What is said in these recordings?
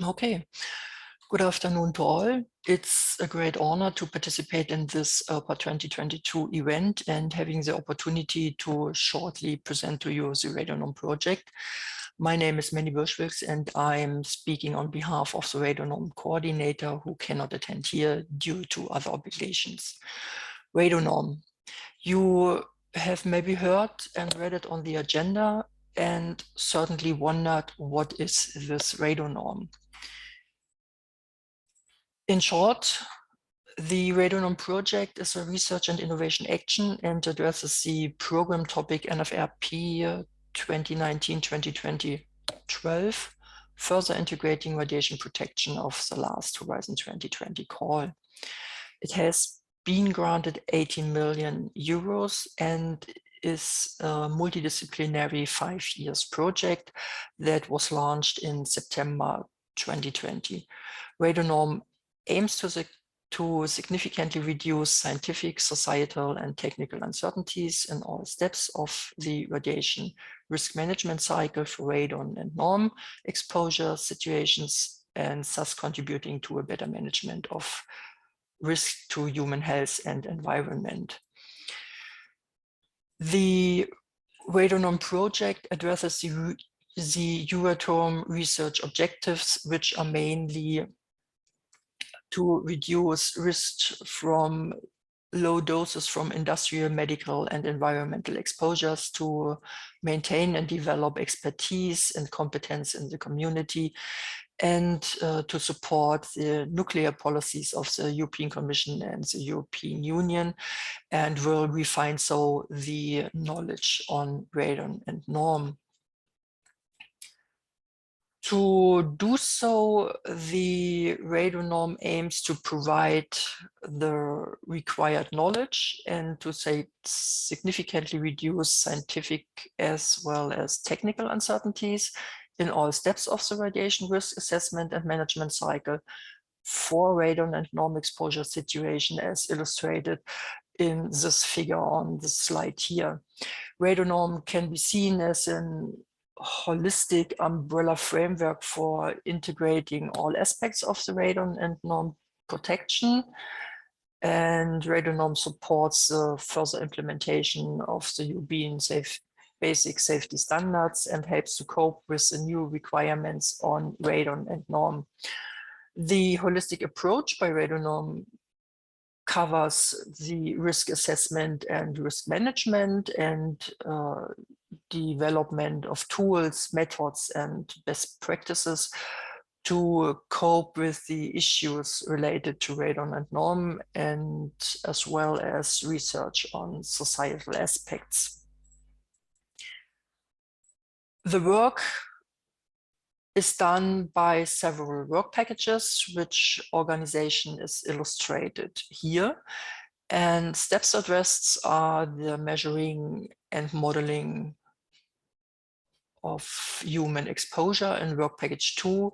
Okay, good afternoon to all. It's a great honor to participate in this IRPA2022 event and having the opportunity to shortly present to you the RadoNorm project. My name is M.Birschwilks and I'm speaking on behalf of the RadoNorm coordinator who cannot attend here due to other obligations. RadoNorm, you have maybe heard and read it on the agenda and certainly wondered what is this RadoNorm. In short, the RadoNorm project is a research and innovation action and addresses the program topic NFRP 2019-2020-12, further integrating radiation protection of the last Horizon 2020 call. It has been granted 18 million euros and is a multidisciplinary 5 years project that was launched in September 2020. RadoNorm aims to significantly reduce scientific, societal, and technical uncertainties in all steps of the radiation risk management cycle for radon and norm exposure situations, and thus contributing to a better management of risk to human health and environment. The RadoNorm project addresses the Euratom research objectives, which are mainly to reduce risk from low doses from industrial, medical, and environmental exposures, to maintain and develop expertise and competence in the community, and to support the nuclear policies of the European Commission and the European Union, and will refine so the knowledge on radon and norm. To do so, the RadoNorm aims to provide the required knowledge and to significantly reduce scientific as well as technical uncertainties in all steps of the radiation risk assessment and management cycle for radon and norm exposure situation, as illustrated in this figure on the slide here. RadoNorm can be seen as an holistic umbrella framework for integrating all aspects of the radon and norm protection. And RadoNorm supports the further implementation of the European basic safety standards and helps to cope with the new requirements on radon and norm. The holistic approach by RadoNorm covers the risk assessment and risk management and development of tools, methods, and best practices to cope with the issues related to radon and norm, and as well as research on societal aspects. The work is done by several work packages, which organization is illustrated here. And steps addressed are the measuring and modeling of human exposure in work package 2,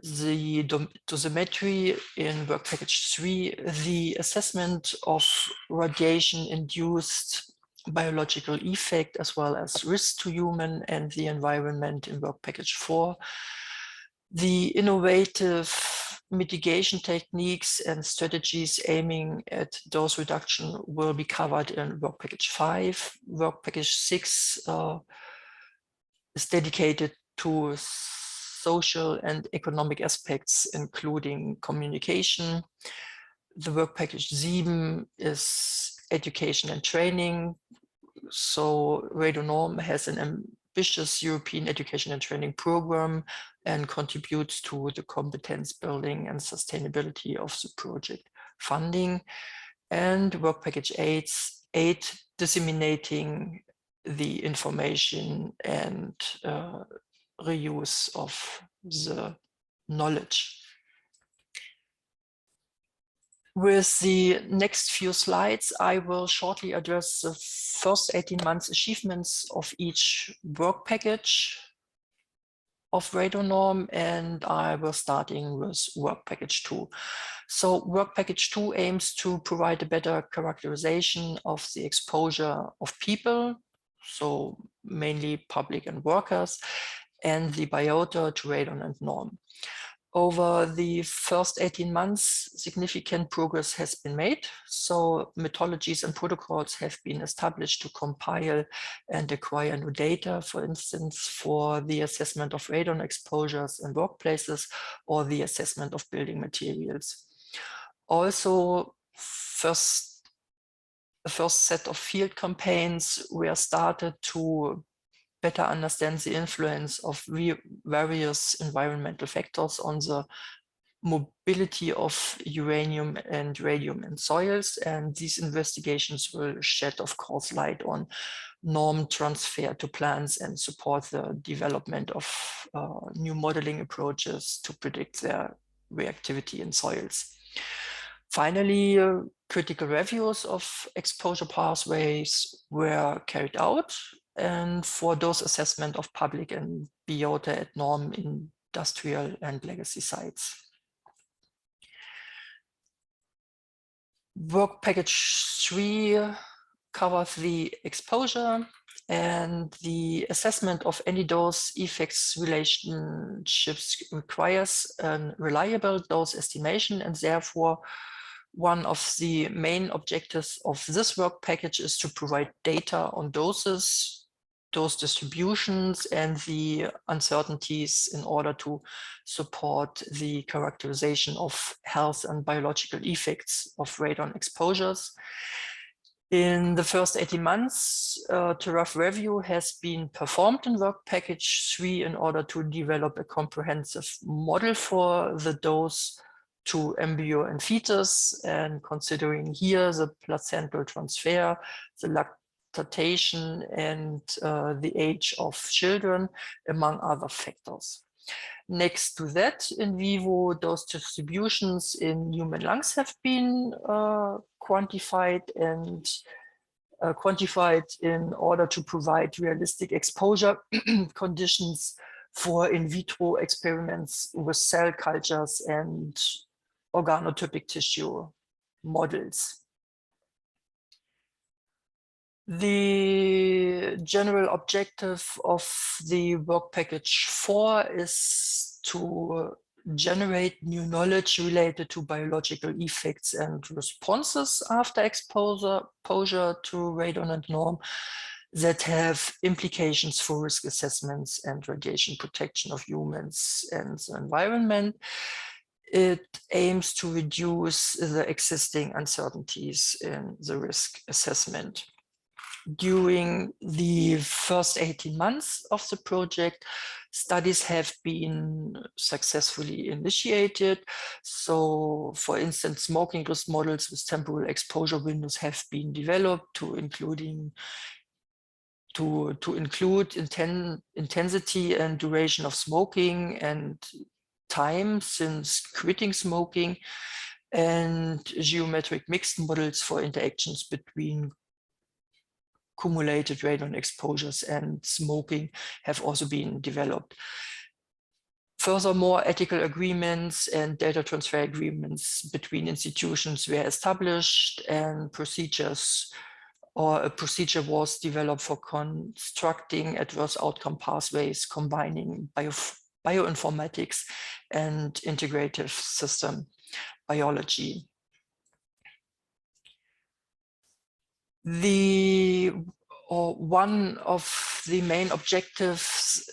the dosimetry in work package 3, the assessment of radiation-induced biological effect as well as risk to human and the environment in work package 4, the innovative mitigation techniques and strategies aiming at dose reduction will be covered in work package 5. Work package 6 is dedicated to social and economic aspects, including communication. The work package 7 is education and training. So RadoNorm has an ambitious European education and training program and contributes to the competence building and sustainability of the project funding. And work package 8, disseminating the information and reuse of the knowledge. With the next few slides, I will shortly address the first 18 months achievements of each work package of RadoNorm, and I will starting with work package 2. So work package 2 aims to provide a better characterization of the exposure of people, so mainly public and workers, and the biota to radon and norm. Over the first 18 months, significant progress has been made. So methodologies and protocols have been established to compile and acquire new data, for instance, for the assessment of radon exposures in workplaces or the assessment of building materials. Also, the first set of field campaigns were started to better understand the influence of various environmental factors on the mobility of uranium and radium in soils. And these investigations will shed, of course, light on norm transfer to plants and support the development of new modeling approaches to predict their reactivity in soils. Finally, critical reviews of exposure pathways were carried out, and for those assessment of public and biota at norm industrial and legacy sites. Work package 3 covers the exposure and the assessment of any dose effects relationships requires a reliable dose estimation, and therefore one of the main objectives of this work package is to provide data on doses, dose distributions, and the uncertainties in order to support the characterization of health and biological effects of radon exposures. In the first 18 months, a rough review has been performed in work package 3 in order to develop a comprehensive model for the dose to embryo and fetus, and considering here the placental transfer, the lactation, and the age of children, among other factors. Next to that, in vivo dose distributions in human lungs have been quantified in order to provide realistic exposure conditions for in vitro experiments with cell cultures and organotypic tissue models. The general objective of the work package 4 is to generate new knowledge related to biological effects and responses after exposure to radon and norm that have implications for risk assessments and radiation protection of humans and the environment. It aims to reduce the existing uncertainties in the risk assessment. During the first 18 months of the project, studies have been successfully initiated. So, for instance, smoking risk models with temporal exposure windows have been developed to include intensity and duration of smoking and time since quitting smoking, and geometric mixed models for interactions between cumulated radon exposures and smoking have also been developed. Furthermore, ethical agreements and data transfer agreements between institutions were established, and a procedure was developed for constructing adverse outcome pathways combining bioinformatics and integrative system biology. One of the main objectives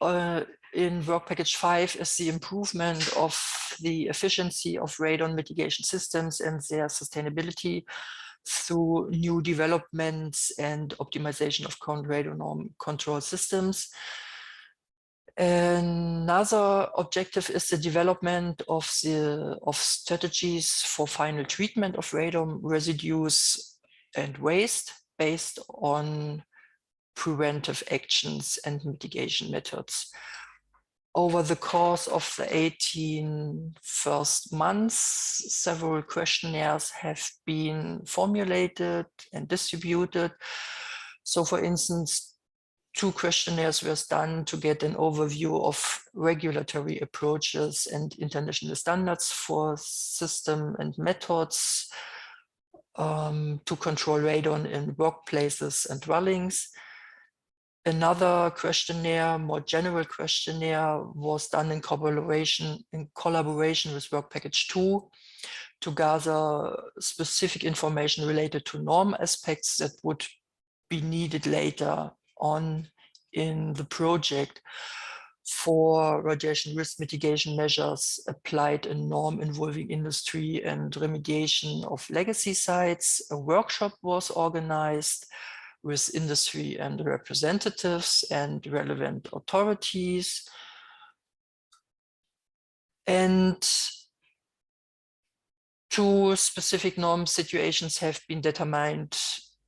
in work package 5 is the improvement of the efficiency of radon mitigation systems and their sustainability through new developments and optimization of current RadoNorm control systems. Another objective is the development of strategies for final treatment of radon residues and waste based on preventive actions and mitigation methods. Over the course of the 18 first months, several questionnaires have been formulated and distributed. So, for instance, 2 questionnaires were done to get an overview of regulatory approaches and international standards for system and methods to control radon in workplaces and dwellings. Another questionnaire, more general questionnaire, was done in collaboration with Work Package 2 to gather specific information related to norm aspects that would be needed later on in the project for radiation risk mitigation measures applied in norm involving industry and remediation of legacy sites. A workshop was organized with industry and representatives and relevant authorities. And 2 specific norm situations have been determined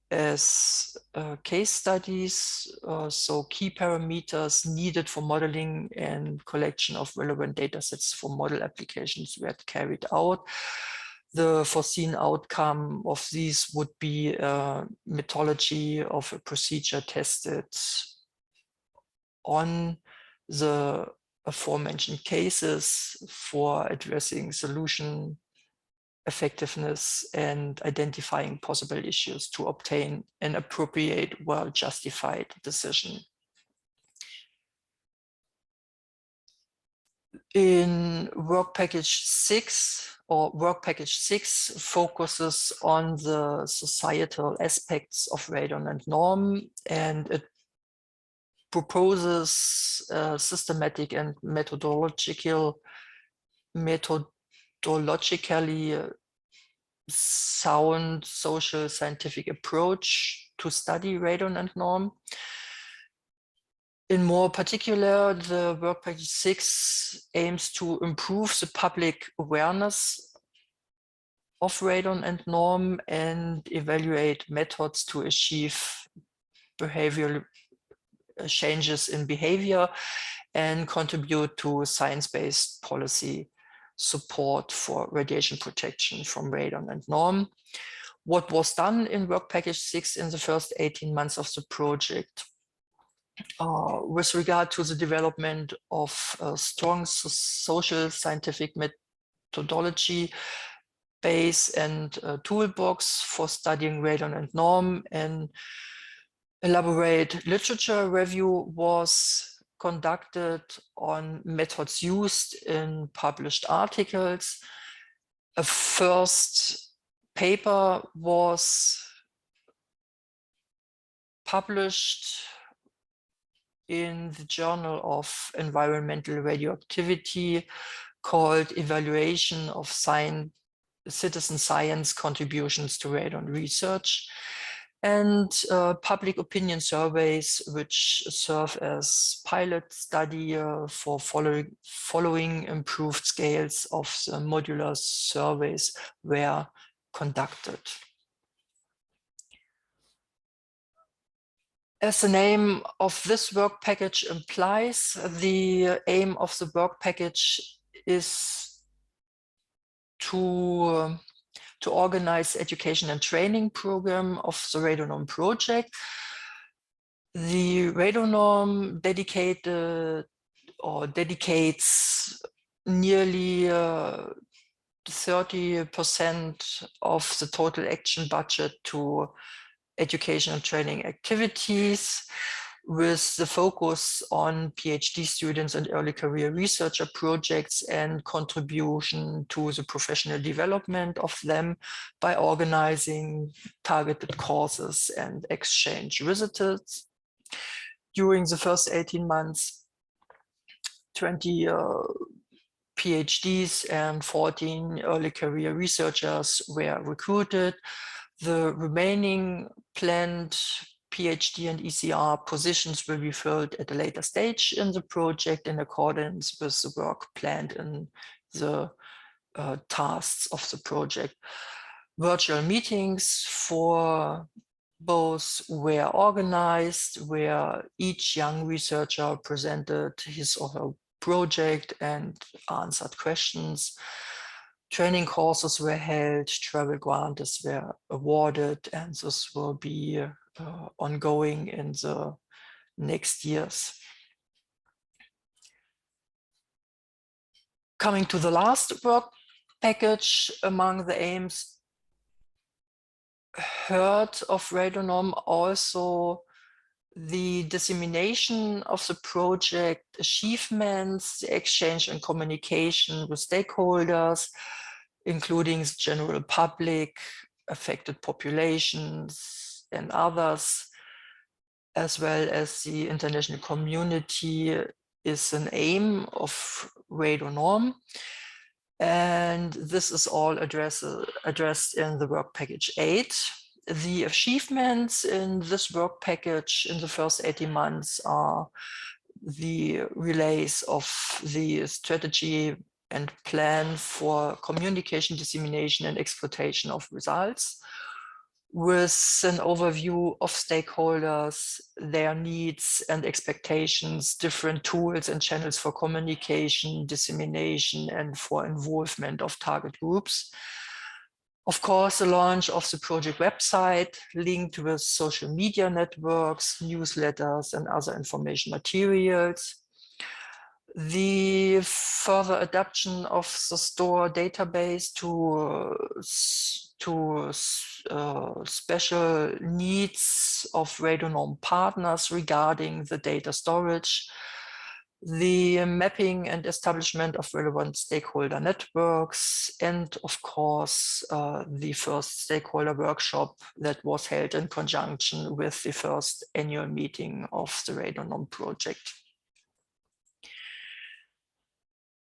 as case studies. So key parameters needed for modeling and collection of relevant data sets for model applications were carried out. The foreseen outcome of these would be a methodology of a procedure tested on the aforementioned cases for addressing solution effectiveness and identifying possible issues to obtain an appropriate, well-justified decision. In Work Package 6, Work Package 6 focuses on the societal aspects of radon and norm, and it proposes systematic and methodologically sound social scientific approach to study radon and norm. In more particular, the Work Package 6 aims to improve the public awareness of radon and norm and evaluate methods to achieve behavioral changes in behavior and contribute to science-based policy support for radiation protection from radon and norm. What was done in Work Package 6 in the first 18 months of the project with regard to the development of a strong social scientific methodology base and toolbox for studying radon and norm, and elaborate literature review was conducted on methods used in published articles. A first paper was published in the Journal of Environmental Radioactivity called Evaluation of Citizen Science Contributions to Radon Research, and public opinion surveys, which serve as pilot study for following improved scales of the modular surveys were conducted. As the name of this work package implies, the aim of the work package is to organize education and training program of the RadoNorm project. The RadoNorm dedicates nearly 30% of the total action budget to education and training activities, with the focus on PhD students and early career researcher projects and contribution to the professional development of them by organizing targeted courses and exchange visitors. During the first 18 months, 20 PhDs and 14 early career researchers were recruited. The remaining planned PhD and ECR positions will be filled at a later stage in the project in accordance with the work planned in the tasks of the project. Virtual meetings for both were organized, where each young researcher presented his or her project and answered questions. Training courses were held, travel grants were awarded, and this will be ongoing in the next years. Coming to the last work package, among the aims heard of RadoNorm also the dissemination of the project achievements, the exchange and communication with stakeholders, including the general public, affected populations, and others, as well as the international community, is an aim of RadoNorm. And this is all addressed in the work package 8. The achievements in this work package in the first 18 months are the relays of the strategy and plan for communication, dissemination, and exploitation of results, with an overview of stakeholders, their needs and expectations, different tools and channels for communication, dissemination, and for involvement of target groups. Of course, the launch of the project website linked with social media networks, newsletters, and other information materials. The further adaptation of the store database to special needs of RadoNorm partners regarding the data storage, the mapping and establishment of relevant stakeholder networks, and of course, the first stakeholder workshop that was held in conjunction with the first annual meeting of the RadoNorm project.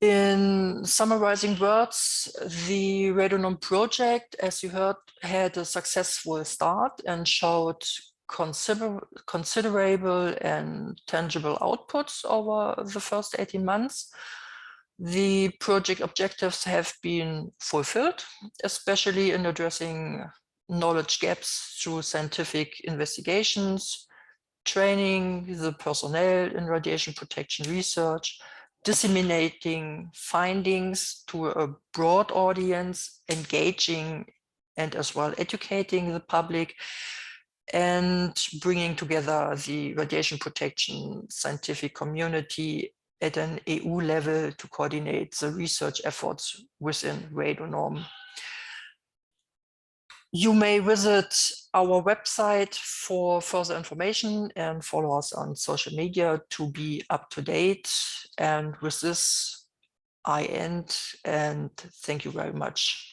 In summarizing words, the RadoNorm project, as you heard, had a successful start and showed considerable and tangible outputs over the first 18 months. The project objectives have been fulfilled, especially in addressing knowledge gaps through scientific investigations, training the personnel in radiation protection research, disseminating findings to a broad audience, engaging and as well educating the public, and bringing together the radiation protection scientific community at an EU level to coordinate the research efforts within RadoNorm. You may visit our website for further information and follow us on social media to be up to date. And with this, I end and thank you very much.